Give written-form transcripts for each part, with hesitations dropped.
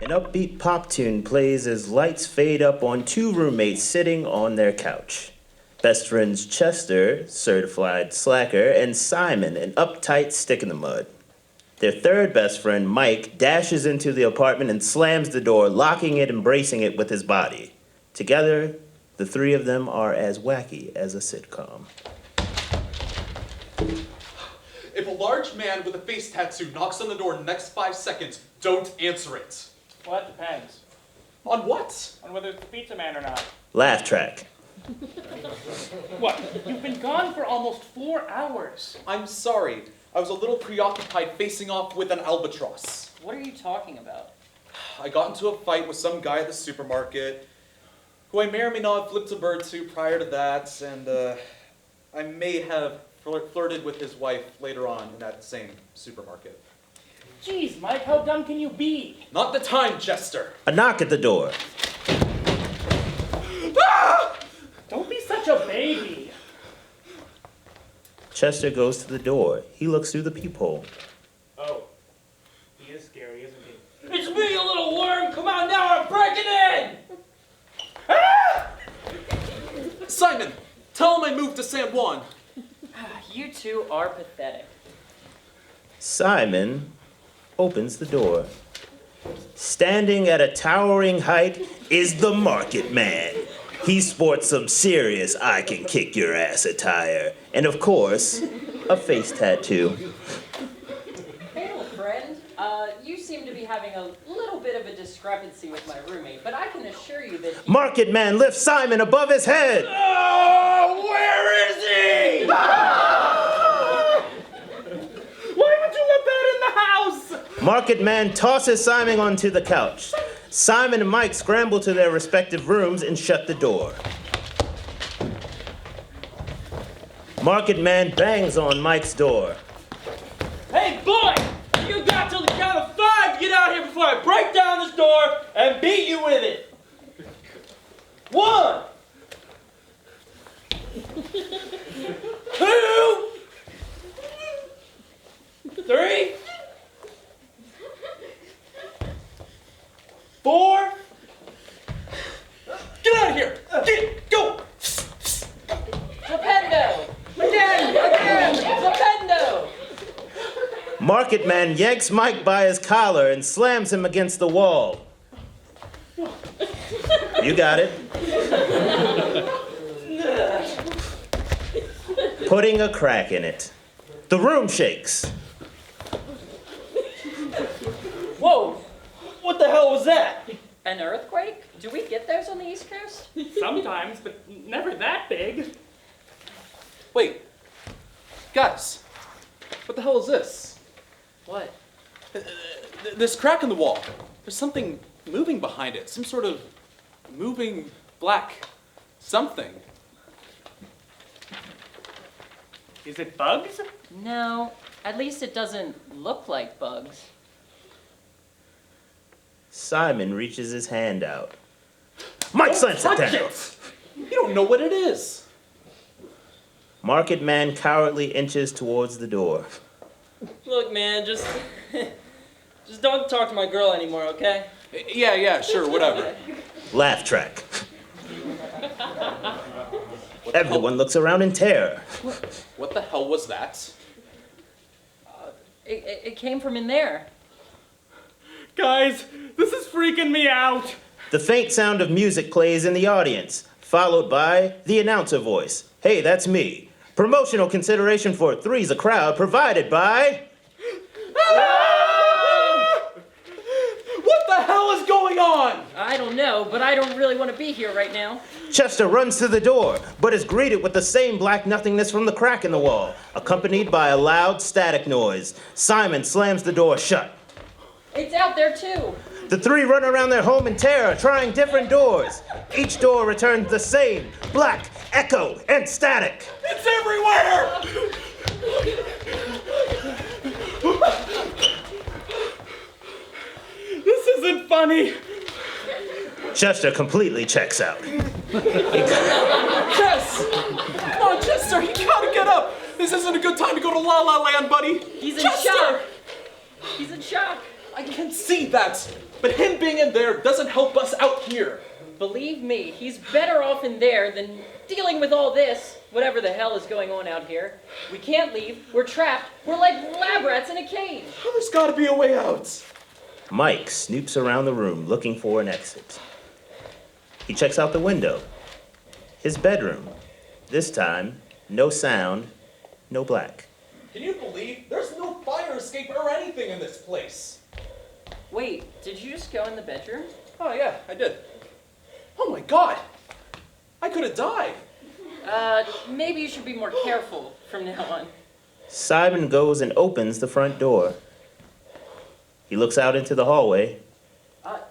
An upbeat pop tune plays as lights fade up on two roommates sitting on their couch. Best friends Chester, certified slacker, and Simon, an uptight stick in the mud. Their third best friend, Mike, dashes into the apartment and slams the door, locking it and bracing it with his body. Together, the three of them are as wacky as a sitcom. If a large man with a face tattoo knocks on the door in the next 5 seconds, don't answer it. Well, that depends. On what? On whether it's the pizza man or not. Laugh track. What? You've been gone for almost 4 hours. I'm sorry. I was a little preoccupied facing off with an albatross. What are you talking about? I got into a fight with some guy at the supermarket, who I may or may not have flipped a bird to prior to that, and I may have flirted with his wife later on in that same supermarket. Jeez, Mike, how dumb can you be? Not the time, Chester. A knock at the door. Ah! Don't be such a baby. Chester goes to the door. He looks through the peephole. Oh, he is scary, isn't he? It's me, you little worm! Come on now, I'm breaking in! Simon, tell him I moved to San Juan. You two are pathetic. Simon opens the door. Standing at a towering height is the Market Man. He sports some serious I can kick your ass attire. And of course, a face tattoo. Hey, little friend. You seem to be having a little bit of a discrepancy with my roommate, but I can assure you that... Market Man lifts Simon above his head. Oh, where is he? Why would you let that in the house? Market Man tosses Simon onto the couch. Simon and Mike scramble to their respective rooms and shut the door. Market Man bangs on Mike's door. Hey, boy! You got till the count of 5 to get out here before I break down this door and beat you with it. 1, 2, 3, 4. Get out of here! Go! Flipendo! Again! Flipendo! Market Man yanks Mike by his collar and slams him against the wall. You got it. Putting a crack in it. The room shakes. Whoa! What the hell was that? An earthquake? Do we get those on the East Coast? Sometimes, but never that big. Wait. Guys, what the hell is this? What? This crack in the wall. There's something moving behind it. Some sort of moving black something. Is it bugs? No, at least it doesn't look like bugs. Simon reaches his hand out. Mike slams it Touch down. it! You don't know what it is. Market Man cowardly inches towards the door. Look, man, just don't talk to my girl anymore, okay? Yeah, sure, whatever. Laugh track. Everyone looks around in terror. What the hell was that? It came from in there. Guys, this is freaking me out. The faint sound of music plays in the audience, followed by the announcer voice. Hey, that's me. Promotional consideration for Three's a Crowd provided by... What the hell is going on? I don't know, but I don't really want to be here right now. Chester runs to the door, but is greeted with the same black nothingness from the crack in the wall, accompanied by a loud static noise. Simon slams the door shut. It's out there, too. The three run around their home in terror, trying different doors. Each door returns the same black echo and static. It's everywhere! This isn't funny. Chester completely checks out. Chess! Come on, Chester, you gotta get up! This isn't a good time to go to La La Land, buddy! He's in Chester! shock. He's in shock. I can see that! But him being in there doesn't help us out here. Believe me, he's better off in there than dealing with all this, whatever the hell is going on out here. We can't leave. We're trapped. We're like lab rats in a cage. Oh, there's got to be a way out. Mike snoops around the room looking for an exit. He checks out the window. His bedroom. This time, no sound, no black. Can you believe there's no fire escape or anything in this place? Wait, did you just go in the bedroom? Oh, yeah, I did. Oh my God! I could have died. Maybe you should be more careful from now on. Simon goes and opens the front door. He looks out into the hallway.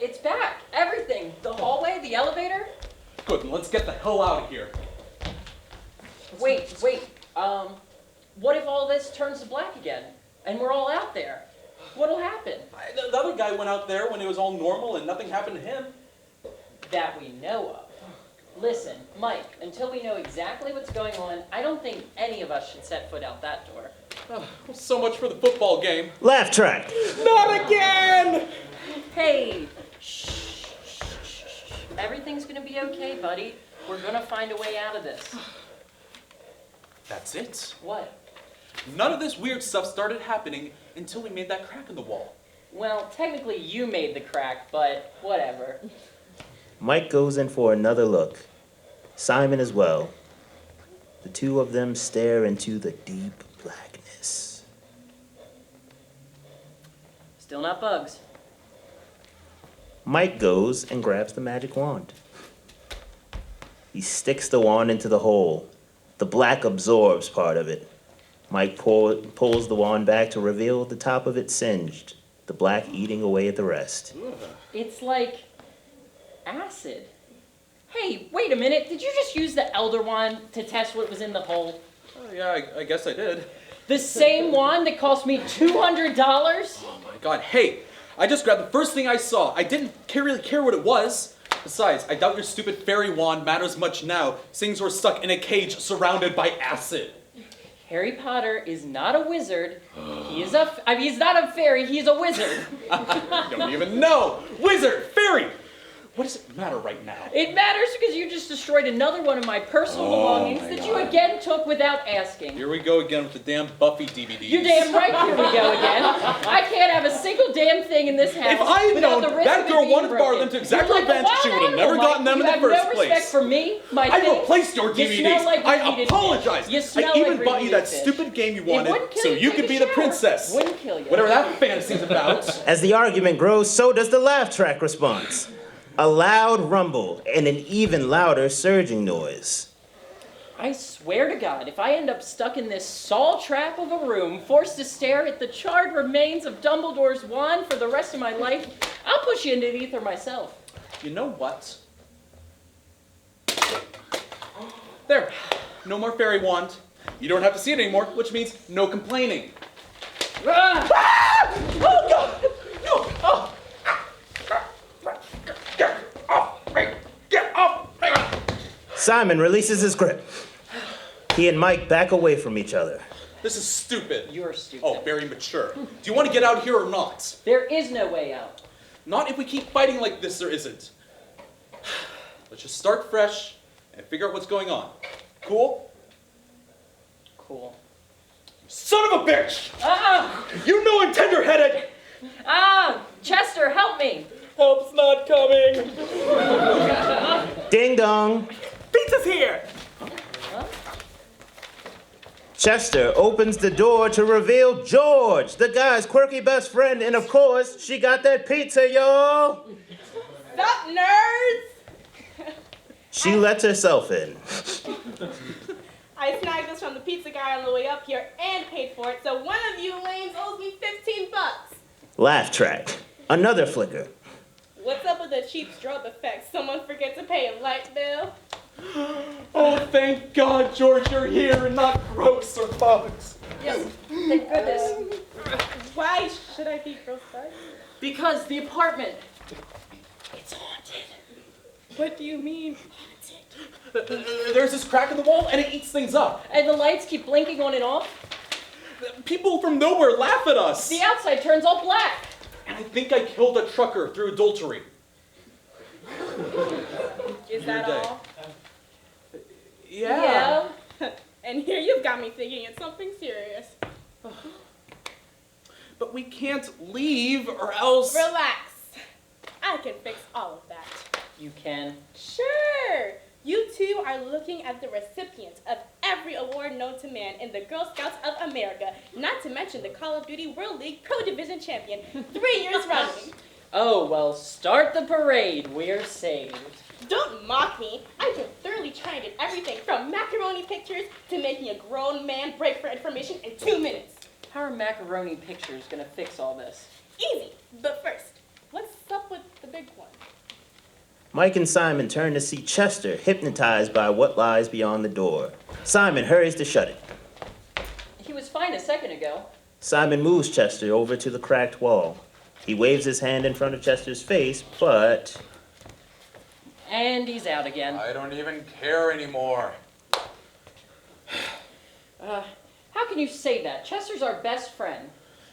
It's back. Everything. The hallway, the elevator. Good, then let's get the hell out of here. Wait. What if all this turns to black again? And we're all out there? What'll happen? The other guy went out there when it was all normal and nothing happened to him. That we know of. Listen, Mike, until we know exactly what's going on, I don't think any of us should set foot out that door. Oh, well, so much for the football game. Laugh track. Not again! Hey, shh. Everything's gonna be okay, buddy. We're gonna find a way out of this. That's it. What? None of this weird stuff started happening until we made that crack in the wall. Well, technically you made the crack, but whatever. Mike goes in for another look. Simon as well. The two of them stare into the deep blackness. Still not bugs. Mike goes and grabs the magic wand. He sticks the wand into the hole. The black absorbs part of it. Mike pulls the wand back to reveal the top of it singed, the black eating away at the rest. It's like acid. Hey, wait a minute. Did you just use the Elder Wand to test what was in the hole? Oh, yeah, I guess I did. The same wand that cost me $200? Oh my God, hey, I just grabbed the first thing I saw. I didn't really care what it was. Besides, I doubt your stupid fairy wand matters much now, seeing we're stuck in a cage surrounded by acid. Harry Potter is not a wizard. He's not a fairy, he's a wizard. You don't even know. Wizard, fairy. What does it matter right now? It matters because you just destroyed another one of my personal belongings that you again took without asking. Here we go again with the damn Buffy DVDs. You're damn right, here we go again. I can't have a single damn thing in this house. If I had without known the risk that of it girl being wanted to borrow broken. them to exact You're like a revenge, she wild would have never animal, gotten them Mike. in the You have first no place. respect for me, my I things. replaced your You DVDs. smell like I reheated apologize. fish. You smell I even like bought you that reheated fish. stupid game you It wanted wouldn't kill so you to could take be a the shower. princess. Wouldn't kill you. Whatever that fantasy's about. As the argument grows, so does the laugh track response. A loud rumble and an even louder surging noise. I swear to God, if I end up stuck in this saw trap of a room, forced to stare at the charred remains of Dumbledore's wand for the rest of my life, I'll push you into the ether myself. You know what? There. No more fairy wand. You don't have to see it anymore, which means no complaining. Ah! Oh, God! No! Oh! Get off me! Simon releases his grip. He and Mike back away from each other. This is stupid. You're stupid. Oh, very mature. Do you want to get out of here or not? There is no way out. Not if we keep fighting like this, there isn't. Let's just start fresh and figure out what's going on. Cool? Cool. Son of a bitch! Ah! You know I'm tender-headed! Ah! Chester, help me! Help's not coming! Ding dong. Pizza's here! Chester opens the door to reveal George, the guy's quirky best friend, and of course, she got that pizza, y'all. Sup, nerds? She lets herself in. I snagged this from the pizza guy on the way up here and paid for it, so one of you lames owes me 15 bucks. Laugh track. Another flicker. What's up with the cheap strobe effect? Someone forget to pay a light bill? Oh, thank God, George, you're here and not gross or bugs. Yes, thank goodness. Why should I be gross bugs? Because the apartment, it's haunted. What do you mean? There's this crack in the wall and it eats things up. And the lights keep blinking on and off. People from nowhere laugh at us. The outside turns all black. And I think I killed a trucker through adultery. Is Your that day. all? Yeah. And here you've got me thinking it's something serious. But we can't leave or else... Relax. I can fix all of that. You can. Sure. You two are looking at the recipients of every award known to man in the Girl Scouts of America, not to mention the Call of Duty World League Pro Division champion 3 years running. Oh, well, start the parade. We're saved. Don't mock me. I've been thoroughly trained in everything from macaroni pictures to making a grown man break for information in 2 minutes. How are macaroni pictures gonna fix all this? Easy. But first, what's up with the big one? Mike and Simon turn to see Chester hypnotized by what lies beyond the door. Simon hurries to shut it. He was fine a second ago. Simon moves Chester over to the cracked wall. He waves his hand in front of Chester's face, but And he's out again. I don't even care anymore. How can you say that? Chester's our best friend.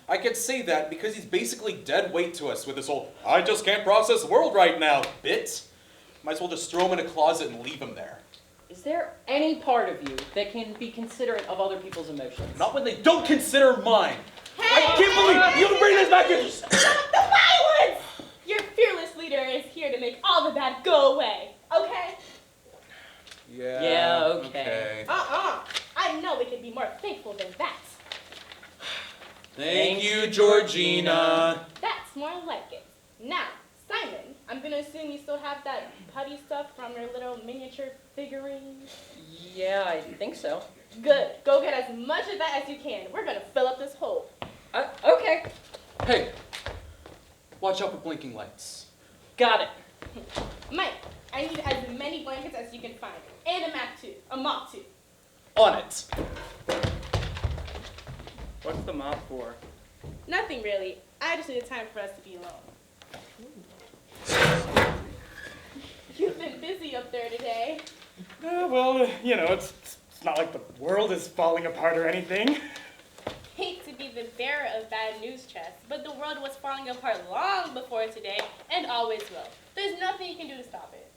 I can say that because he's basically dead weight to us with this whole I just can't process the world right now bit. Might as well just throw him in a closet and leave him there. Is there any part of you that can be considerate of other people's emotions? Not when they don't consider mine. Hey! I can't believe you bring this back in. Stop the violence! Your fearless leader is here to make all the bad go away, okay? Yeah, okay. I know we can be more faithful than that. Thank you, Georgina. That's more like it. Now, Simon, I'm gonna assume you still have that putty stuff from your little miniature figurines. Yeah, I think so. Good. Go get as much of that as you can. We're gonna fill up this hole. Okay. Hey, watch out for blinking lights. Got it. Mike, I need as many blankets as you can find. And a map too. A mop too. On it. What's the mop for? Nothing really. I just needed time for us to be alone. You've been busy up there today. Well, you know, it's not like the world is falling apart or anything. Hate to be the bearer of bad news, Chess, but the world was falling apart long before today and always will. There's nothing you can do to stop it.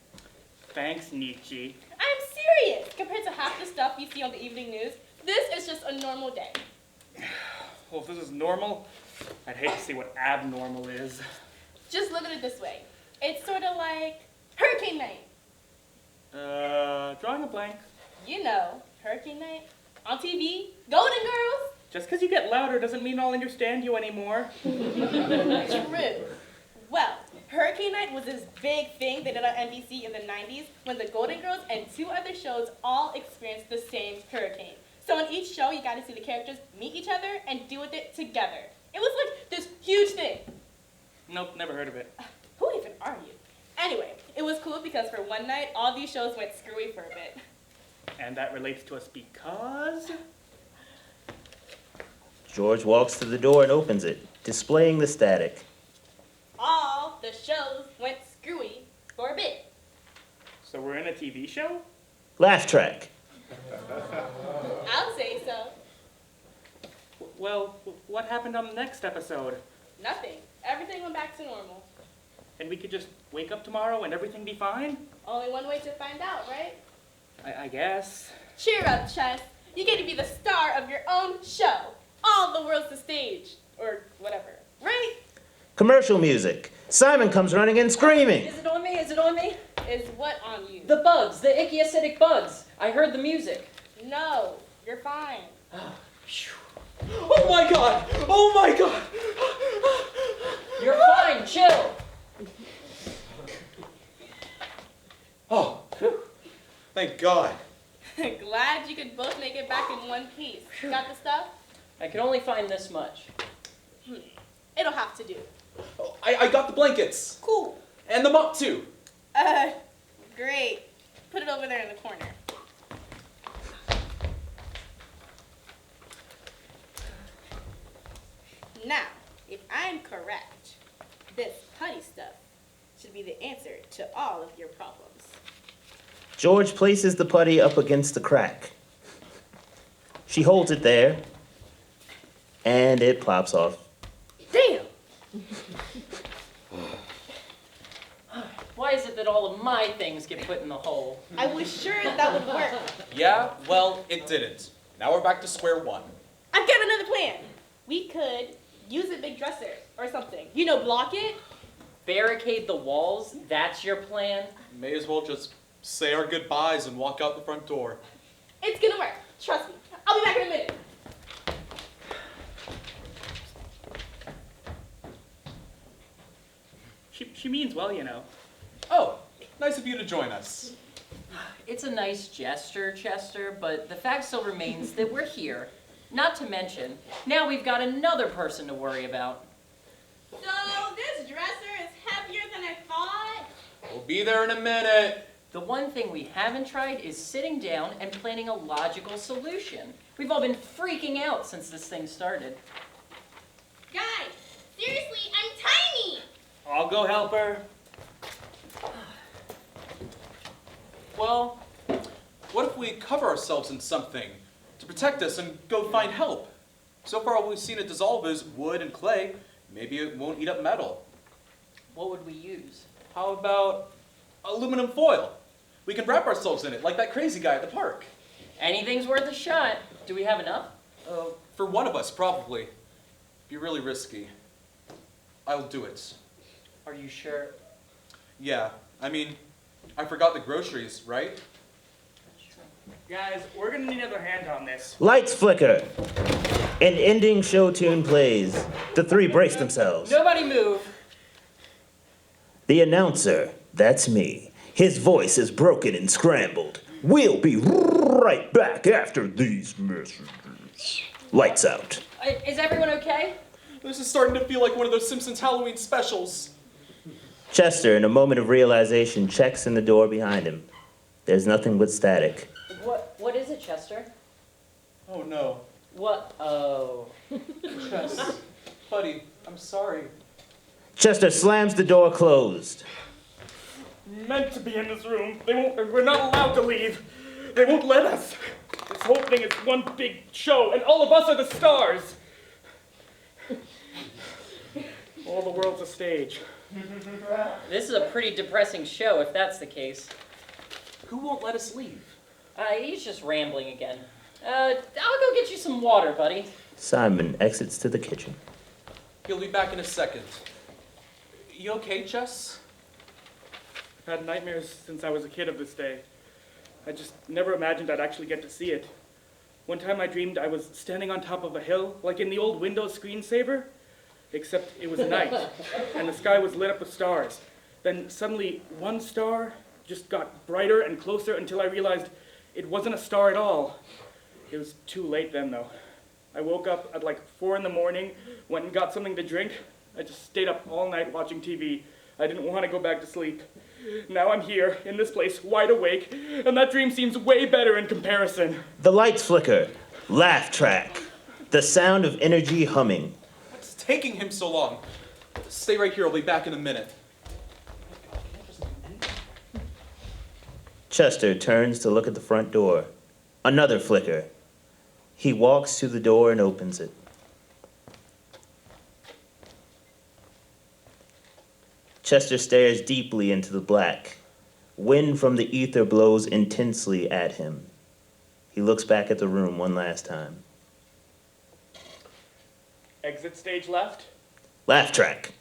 Thanks, Nietzsche. I'm serious! Compared to half the stuff you see on the evening news, this is just a normal day. Well, if this is normal, I'd hate to see what abnormal is. Just look at it this way. It's sort of like Hurricane Night. Drawing a blank. You know, Hurricane Night. On TV, Golden Girls. Just because you get louder doesn't mean I'll understand you anymore. True. Well, Hurricane Night was this big thing they did on NBC in the 90s when the Golden Girls and 2 other shows all experienced the same hurricane. So in each show, you got to see the characters meet each other and deal with it together. It was like this huge thing. Nope, never heard of it. Who even are you? Anyway, it was cool because for one night, all these shows went screwy for a bit. And that relates to us because... George walks to the door and opens it, displaying the static. All the shows went screwy for a bit. So we're in a TV show? Laugh track. I'll say so. Well, what happened on the next episode? Nothing. Everything went back to normal. And we could just wake up tomorrow and everything be fine? Only one way to find out, right? I guess. Cheer up, Chess. You get to be the star of your own show. All the world's the stage. Or whatever. Right? Commercial music. Simon comes running in screaming. Is it on me? Is it on me? Is what on you? The bugs, the icky acidic bugs. I heard the music. No, you're fine. Oh my god! Oh my god! You're fine, chill. Oh, thank God. Glad you could both make it back in one piece. Got the stuff? I could only find this much. It'll have to do. Oh, I got the blankets. Cool. And the mop too. Great. Put it over there in the corner. Now, if I'm correct, this putty stuff should be the answer to all of your problems. George places the putty up against the crack. She holds it there, and it plops off. Damn! that all of my things get put in the hole. I was sure that would work. Yeah, well, it didn't. Now we're back to square one. I've got another plan. We could use a big dresser or something. You know, block it. Barricade the walls? That's your plan? May as well just say our goodbyes and walk out the front door. It's gonna work. Trust me. I'll be back in a minute. She means well, you know. Oh, nice of you to join us. It's a nice gesture, Chester, but the fact still remains that we're here. Not to mention, now we've got another person to worry about. So this dresser is heavier than I thought. We'll be there in a minute. The one thing we haven't tried is sitting down and planning a logical solution. We've all been freaking out since this thing started. Guys, seriously, I'm tiny. I'll go help her. Well, what if we cover ourselves in something to protect us and go find help? So far all we've seen it dissolve is wood and clay. Maybe it won't eat up metal. What would we use? How about aluminum foil? We can wrap ourselves in it like that crazy guy at the park. Anything's worth a shot. Do we have enough? For one of us, probably. Be really risky. I'll do it. Are you sure? Yeah, I mean, I forgot the groceries, right? Guys, we're gonna need another hand on this. Lights flicker. An ending show tune plays. The three brace themselves. Nobody move. The announcer, that's me. His voice is broken and scrambled. We'll be right back after these messages. Lights out. Is everyone okay? This is starting to feel like one of those Simpsons Halloween specials. Chester, in a moment of realization, checks in the door behind him. There's nothing but static. What is it, Chester? Oh no. What? Oh. Chess. Buddy, I'm sorry. Chester slams the door closed. Meant to be in this room. We're not allowed to leave. They won't let us. This whole thing is one big show, and all of us are the stars. All the world's a stage. This is a pretty depressing show, if that's the case. Who won't let us leave? He's just rambling again. I'll go get you some water, buddy. Simon exits to the kitchen. He'll be back in a second. You okay, Chess? I've had nightmares since I was a kid of this day. I just never imagined I'd actually get to see it. One time I dreamed I was standing on top of a hill, like in the old Windows screensaver, except it was night, and the sky was lit up with stars. Then suddenly, one star just got brighter and closer until I realized it wasn't a star at all. It was too late then, though. I woke up at like 4 in the morning, went and got something to drink. I just stayed up all night watching TV. I didn't want to go back to sleep. Now I'm here, in this place, wide awake, and that dream seems way better in comparison. The lights flicker. Laugh track. The sound of energy humming. What's taking him so long? Stay right here, I'll be back in a minute. Chester turns to look at the front door. Another flicker. He walks to the door and opens it. Chester stares deeply into the black. Wind from the ether blows intensely at him. He looks back at the room one last time. Exit stage left. Laugh track.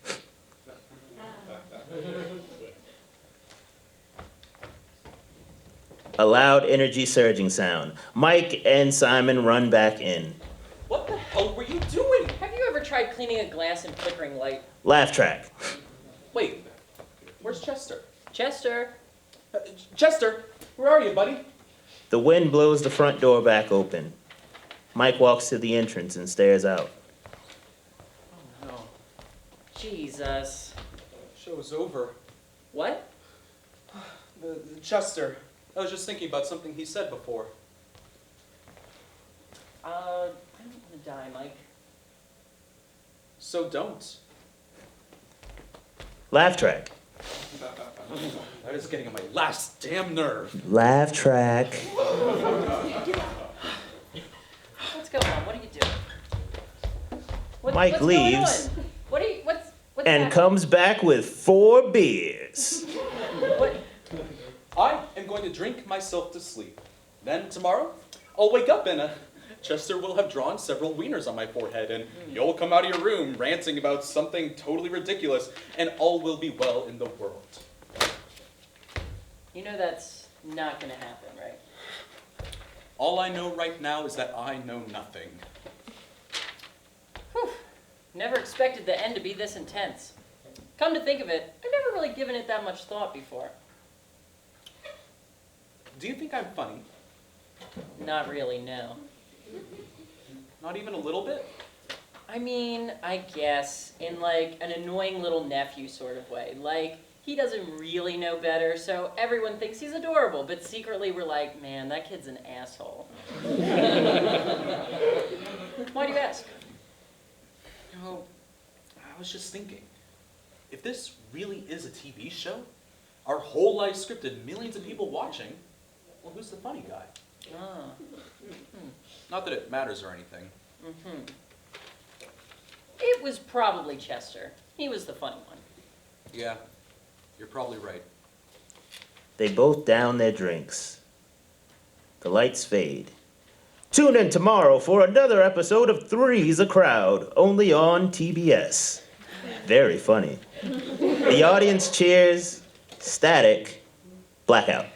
A loud energy surging sound. Mike and Simon run back in. What the hell were you doing? Have you ever tried cleaning a glass in flickering light? Laugh track. Wait, where's Chester? Chester? Chester, where are you, buddy? The wind blows the front door back open. Mike walks to the entrance and stares out. Oh no, Jesus. show's over. What? The Chester. I was just thinking about something he said before. I don't want to die, Mike. So don't. Laugh track. That is getting on my last damn nerve. Laugh track. What's going on? What are you doing? Mike what's leaves. Going on? What's And happening? comes back with 4 beers. What? I am going to drink myself to sleep. Then tomorrow, I'll wake up and Chester will have drawn several wieners on my forehead, and you'll come out of your room ranting about something totally ridiculous, and all will be well in the world. You know that's not gonna happen, right? All I know right now is that I know nothing. Whew. Never expected the end to be this intense. Come to think of it, I've never really given it that much thought before. Do you think I'm funny? Not really, no. Not even a little bit? I mean, I guess, in like an annoying little nephew sort of way. Like, he doesn't really know better, so everyone thinks he's adorable, but secretly we're like, man, that kid's an asshole. Why do you ask? You know, I was just thinking, if this really is a TV show, our whole life scripted, millions of people watching, well, who's the funny guy? Ah. Not that it matters or anything. Mm-hmm. It was probably Chester. He was the funny one. Yeah, you're probably right. They both down their drinks. The lights fade. Tune in tomorrow for another episode of Three's a Crowd, only on TBS. Very funny. The audience cheers. Static. Blackout.